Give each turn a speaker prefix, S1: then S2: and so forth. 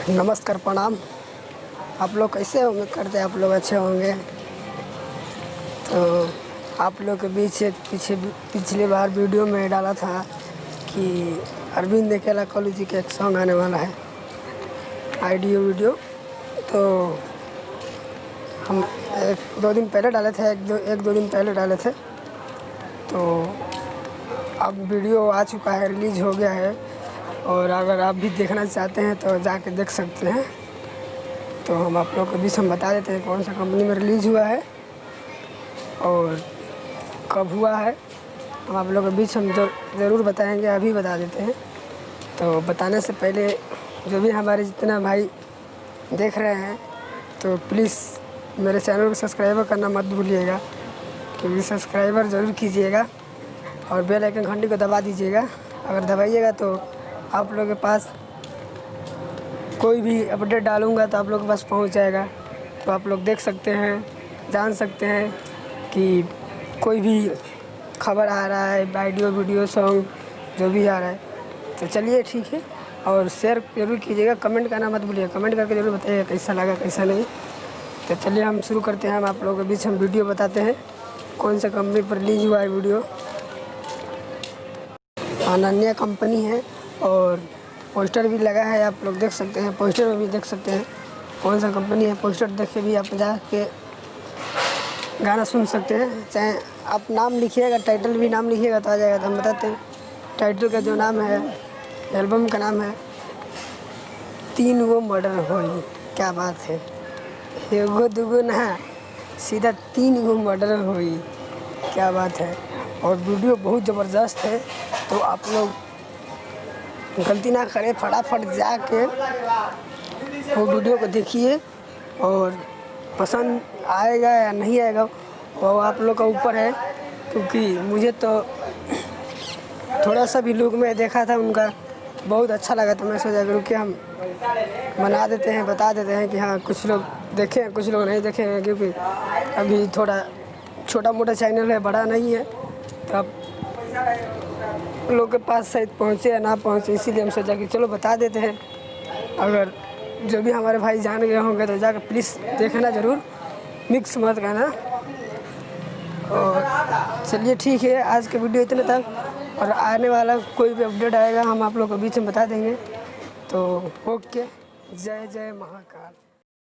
S1: नमस्कार, प्रणाम। आप लोग कैसे होंगे? करते आप लोग अच्छे होंगे। तो आप लोग के बीच एक पिछली बार वीडियो में डाला था कि अरविंद अकेला कॉलेज जी का एक सॉन्ग आने वाला है, ऑडियो वीडियो। तो हम एक दो दिन पहले डाले थे, एक दो दिन पहले डाले थे। तो अब वीडियो आ चुका है, रिलीज़ हो गया है। और अगर आप भी देखना चाहते हैं तो जाके देख सकते हैं। तो हम आप लोग के बीच हम बता देते हैं कौन सा कंपनी में रिलीज़ हुआ है और कब हुआ है। हम आप लोग के बीच हम ज़रूर बताएंगे, अभी बता देते हैं। तो बताने से पहले जो भी हमारे जितना भाई देख रहे हैं तो प्लीज़ मेरे चैनल को सब्सक्राइबर करना मत भूलिएगा, क्योंकि सब्सक्राइबर ज़रूर कीजिएगा और बेल आइकन घंटी को दबा दीजिएगा। अगर दबाइएगा तो आप लोगों के पास कोई भी अपडेट डालूँगा तो आप लोगों के पास पहुंच जाएगा। तो आप लोग देख सकते हैं, जान सकते हैं कि कोई भी खबर आ रहा है, वीडियो सॉन्ग जो भी आ रहा है। तो चलिए ठीक है, और शेयर ज़रूर कीजिएगा, कमेंट करना मत भूलिएगा। कमेंट करके ज़रूर बताइएगा कैसा लगा कैसा नहीं। तो चलिए हम शुरू करते हैं। हम आप लोगों के बीच हम वीडियो बताते हैं कौन सा कंपनी पर रिलीज़ हुआ है वीडियो। अनन्या कंपनी है और पोस्टर भी लगा है, आप लोग देख सकते हैं। पोस्टर में भी देख सकते हैं कौन सा कंपनी है। पोस्टर देख के भी आप जाके गाना सुन सकते हैं। चाहे आप नाम लिखिएगा, टाइटल भी नाम लिखिएगा तो आ जाएगा। तो हम बताते हैं टाइटल का जो नाम है, एल्बम का नाम है तीन गो मर्डर होई। क्या बात है, एगो दुगो ना, सीधा तीन गो मर्डर होई। क्या बात है। और वीडियो बहुत ज़बरदस्त है, तो आप लोग गलती ना करें, फटाफट जाके वो वीडियो को देखिए। और पसंद आएगा या नहीं आएगा वो आप लोग का ऊपर है, क्योंकि मुझे तो थोड़ा सा भी लुक में देखा था उनका, बहुत अच्छा लगा। तो मैं सोचा करूँ कि हम बना देते हैं, बता देते हैं कि हाँ कुछ लोग देखे हैं कुछ लोग नहीं देखे हैं, क्योंकि अभी थोड़ा छोटा मोटा चैनल है, बड़ा नहीं है। तो आप लोग के पास शायद पहुँचे या ना पहुँचे, इसीलिए हम सोचा कि चलो बता देते हैं। अगर जो भी हमारे भाई जान गए होंगे तो जाकर प्लीज़ देखना ज़रूर, मिक्स मत करना। और चलिए ठीक है, आज के वीडियो इतने तक। और आने वाला कोई भी अपडेट आएगा हम आप लोग को बीच में बता देंगे। तो ओके, जय जय महाकाल।